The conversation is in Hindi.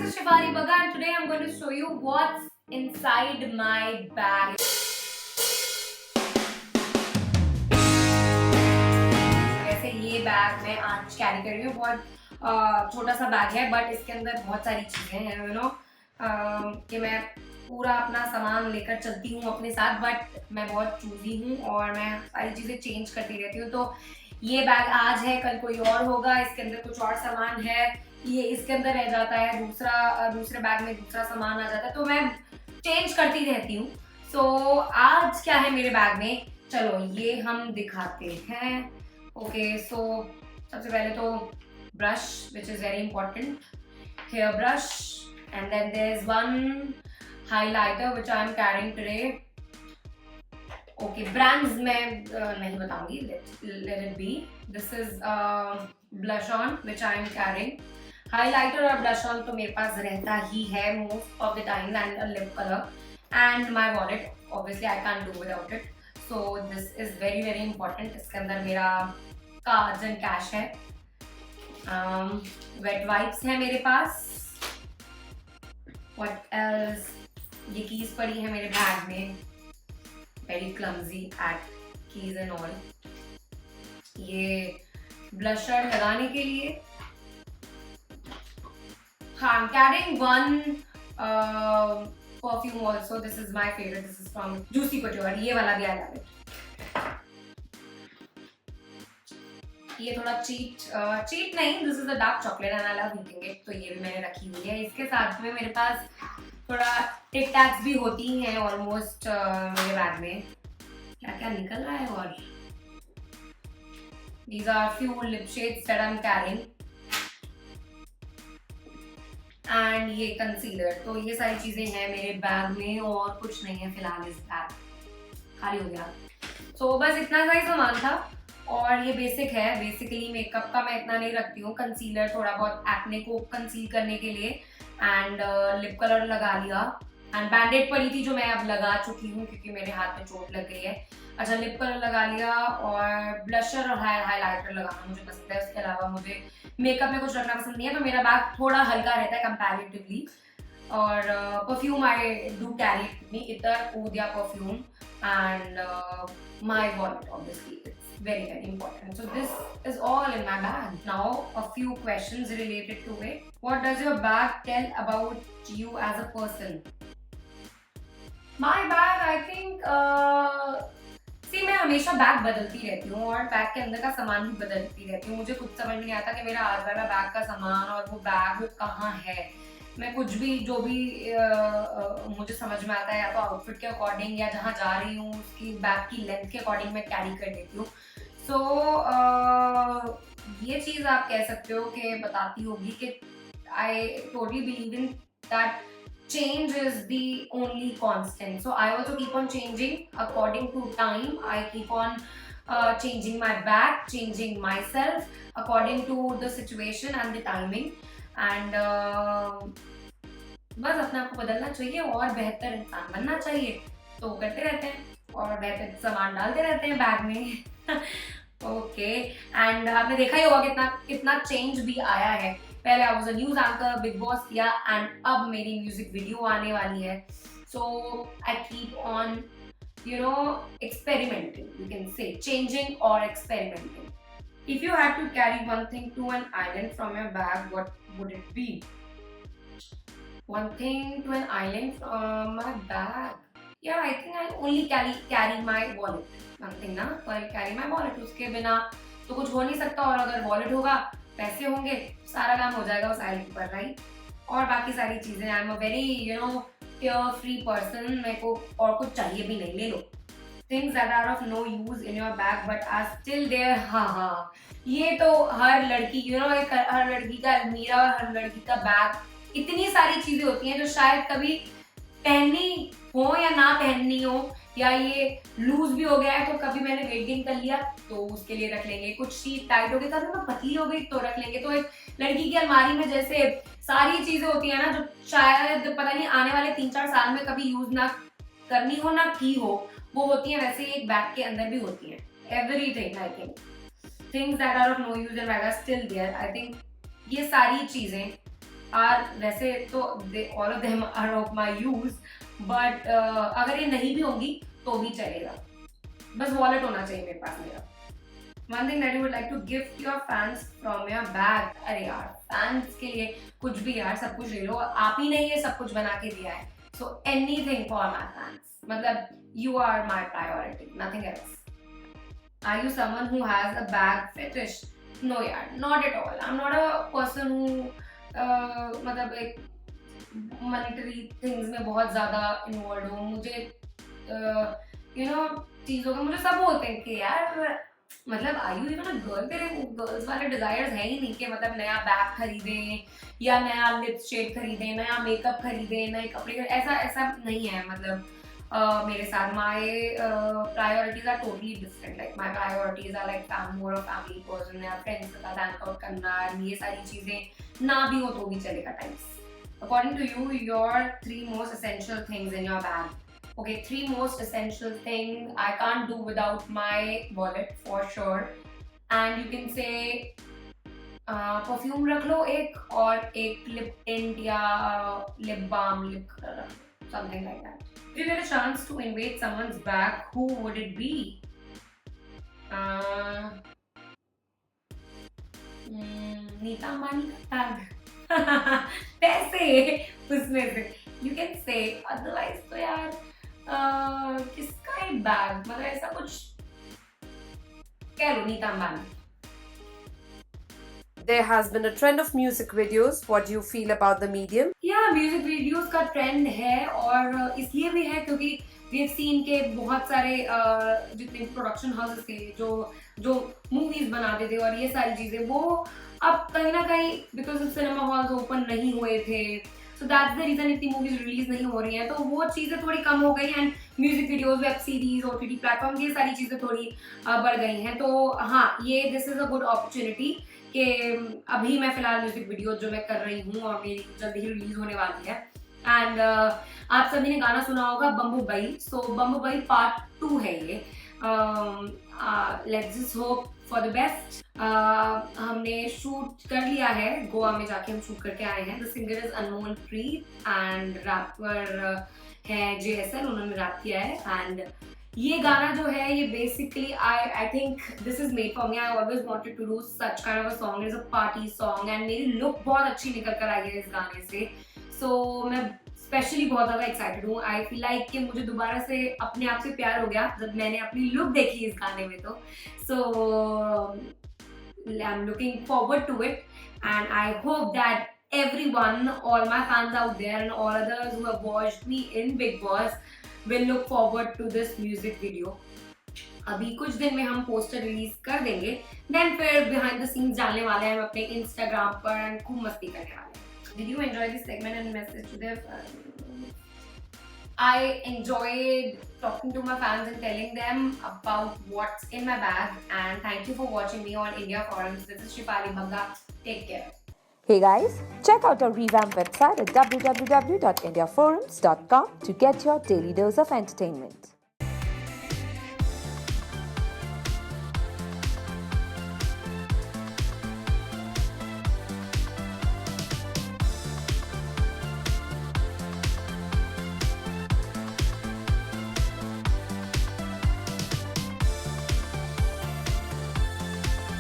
is Shivani Baga and today I'm going to show you what's inside my bag. वैसे ये बैग मैं आज कैरी कर रही हूँ, बहुत छोटा सा बैग है बट इसके अंदर बहुत सारी चीज़ें हैं, कि मैं पूरा अपना सामान लेकर चलती हूँ अपने साथ, बट मैं बहुत चूजी हूँ और मैं सारी चीज़ें चेंज करती रहती हूँ। तो ये बैग आज है, कल कोई और होगा, इसके अंदर कुछ और सामान है, ये इसके अंदर रह जाता है, दूसरे बैग में दूसरा सामान आ जाता है, तो मैं चेंज करती रहती हूँ। सो आज क्या है मेरे बैग में, चलो ये हम दिखाते हैं। ओके, सो सबसे पहले तो brush which is very important, hair brush, and then there is one highlighter which I am carrying today. Okay, brands मैं नहीं बताऊंगी, let it be. This is blush on which I am carrying. Highlighter और blush on तो मेरे पास रहता ही है most of the time, and a lip color and my wallet. Obviously I can't do without it. So this is very very important. इसके अंदर मेरा cards and cash है. Wet wipes है मेरे पास. What else? ये कीज पड़ी है मेरे बैग में, very clumsy at keys and all. ये ब्लशर लगाने के लिए, हाँ, I'm carrying one perfume also. This is my favorite. This is from Juicy Couture. ये वाला भी I love it. ये थोड़ा चीट नहीं, this is a dark chocolate and I love eating it, तो ये भी मैंने रखी हुई है। इसके साथ में मेरे पास थोड़ा टिक टैक्स भी होती हैं ऑलमोस्ट मेरे बैग में। क्या क्या निकल रहा है, और these are few lip shades that I'm carrying and ये कंसीलर। तो ये सारी चीजें हैं मेरे बैग में और कुछ नहीं है फिलहाल, इस बैग खाली हो गया। सो बस इतना सा ही सामान था और ये बेसिक है। बेसिकली मेकअप का मैं इतना नहीं रखती हूँ, कंसीलर थोड़ा बहुत एक्ने को कंसील करने के लिए, एंड लिप कलर लगा लिया, एंड बैंडेड पड़ी थी जो मैं अब लगा चुकी हूँ क्योंकि मेरे हाथ में चोट लग गई है। अच्छा, लिप कलर लगा लिया और ब्लशर और हाईलाइटर लगाना मुझे पसंद है। उसके अलावा मुझे मेकअप में कुछ रखना पसंद नहीं है, तो मेरा बैग थोड़ा हल्का रहता है कंपैरेटिवली। और perfume I do carry me, इतर ऊदिया perfume, and my wallet obviously, it's very very important. So this is all in my bag. Now a few questions related to it. What does your bag tell about you as a person? My bag, I think मैं हमेशा बैग बदलती रहती हूँ और बैग के अंदर का सामान भी बदलती रहती हूँ। मुझे कुछ समझ नहीं आता कि मेरा आज वाला बैग का सामान और वो बैग कहाँ है। मैं कुछ भी जो भी मुझे समझ में आता है, या तो आउटफिट के अकॉर्डिंग या जहाँ जा रही हूँ उसकी बैग की लेंथ के अकॉर्डिंग मैं कैरी कर लेती हूँ। सो ये चीज़ आप कह सकते हो कि बताती होगी कि I totally believe in that change is the only constant. So I also keep on changing according to time. I keep on changing my bag, changing myself according to the situation and the timing. And बस अपने आप को बदलना चाहिए और बेहतर इंसान बनना चाहिए, तो करते रहते हैं और बेहतर सामान डालते रहते हैं बैग में। ओके, एंड आपने देखा ही होगा कितना चेंज भी आया है। पहले I was a news anchor, Bigg Boss किया, एंड अब मेरी म्यूजिक वीडियो आने वाली है। So I keep on experimenting, you can say changing और experimenting. If you had to carry one thing to an island from your bag, what would it be? One thing to an island from my bag. Yeah, I think I'll only carry my wallet. One thing ना, तो I'll carry my wallet. उसके बिना तो कुछ हो नहीं सकता, और अगर wallet होगा, पैसे होंगे, सारा काम हो जाएगा उस आइलैंड पर, राइट? और बाकी सारी चीजें, I am a very care free person, मेरे को और कुछ चाहिए भी नहीं, ले लो। Things that are of no use in your bag but are still there. हाँ, ये तो हर लड़की, हर लड़की का अलमीरा और हर लड़की का बैग, इतनी सारी चीजें होती हैं जो शायद कभी पहननी हो या ना पहननी हो, या ये लूज भी हो गया है तो कभी मैंने वेट गेन कर लिया तो उसके लिए रख लेंगे, कुछ चीज टाइट हो गई, कभी मैं पतली हो गई तो रख लेंगे। तो एक लड़की की अलमारी में जैसे सारी चीजें होती है ना, जो शायद पता नहीं आने वाले 3-4 साल में कभी यूज ना करनी हो ना की हो, वो होती है, वैसे एक बैग के अंदर भी होती है। Everything, I think things that are of no use and bag are still there. I think ये सारी चीजें आर वैसे तो all of them are of my use, but अगर ये नहीं भी होंगी तो भी चलेगा, बस वॉलेट होना चाहिए मेरे पास मेरा। One thing that you would like to gift your fans from your bag. अरे यार फैंस के लिए कुछ भी यार, सब कुछ ले लो, आप ही ने ये सब कुछ बना के दिया है, so anything for my fans, मतलब you are my priority, nothing else. Are you someone who has a bag fetish? No यार, not at all. I'm not a person who मतलब एक monetary things में बहुत ज़्यादा involved हूँ। मुझे you know चीज़ों का मुझे सब बोलते हैं कि यार मतलब are you even a girl, तेरे गर्ल्स वाले डिजायर्स है ही नहीं कि मतलब नया बैग खरीदें या नया लिप शेड खरीदें, नया मेकअप खरीदें, नए कपड़े ऐसा ऐसा नहीं है। मतलब मेरे साथ my priorities are totally different. Like my priorities are like more of family person या फ्रेंड्स के साथ हैंग आउट करना, ये सारी चीजें ना भी हो तो भी चलेगा types. According to you, your 3 most essential things in your bag. Okay, 3 most essential things I can't do without my wallet for sure. And you can say perfume रख लो एक, और एक लिप टिंट या lip balm, lip colour, something like that. If you get a chance to invade someone's bag, who would it be? Nita Ambani का बैग पैसे उसमें से यू कैन से, अदरवाइज तो यार किसका ही बैग, मतलब ऐसा कुछ कह लो Nita Ambani. There has been a trend of music videos. What do you feel about the medium? या म्यूजिक वीडियोस का ट्रेंड है, और इसलिए भी है क्योंकि वी हैव सीन के बहुत सारे जितने प्रोडक्शन हाउसेस थे जो मूवीज बनाते थे और ये सारी चीजें, वो अब कहीं ना कहीं बिकॉज सिनेमा हॉल्स ओपन नहीं हुए थे, सो दैट्स द रीजन इतनी मूवीज रिलीज नहीं हो रही हैं, तो वो चीजें थोड़ी कम हो गई। And music videos, web series, OTT platform, ये सारी चीजें थोड़ी बढ़ गई हैं। तो हाँ, ये this is a good opportunity कि अभी मैं फिलहाल म्यूजिक वीडियो जो मैं कर रही हूँ और मेरी जल्दी ही रिलीज होने वाली है। एंड आप सभी ने गाना सुना होगा बम्बई, सो बम्बई पार्ट 2 है ये। Let's just hope for the best. हमने शूट कर लिया है, गोवा में जाके हम शूट करके आए हैं। The singer is Anmol Preet and rapper है JSL, उन्होंने रैप किया है। एंड ये गाना जो है ये basically I think this is made for me. I always wanted to do such kind of a song, is a party song, and मेरी लुक बहुत अच्छी निकल कर आई है इस गाने से। सो मैं स्पेशली बहुत ज़्यादा एक्साइटेड हूँ। आई फील लाइक कि मुझे दोबारा से अपने आप से प्यार हो गया जब मैंने अपनी लुक देखी इस गाने में। तो so I am looking forward to it and I hope that everyone, all my fans out there and all others who have watched me in Bigg Boss will look forward to this music video. अभी कुछ दिन में हम पोस्टर रिलीज कर देंगे, देन फिर बिहाइंड द सीन्स डालने वाले हैं हम अपने इंस्टाग्राम पर एंड खूब मस्ती करने वाले हैं। Did you enjoy this segment and message to their fans? I enjoyed talking to my fans and telling them about what's in my bag, and thank you for watching me on India Forums. This is Shifali Banga. Take care. Hey guys, check out our revamped website at www.indiaforums.com to get your daily dose of entertainment.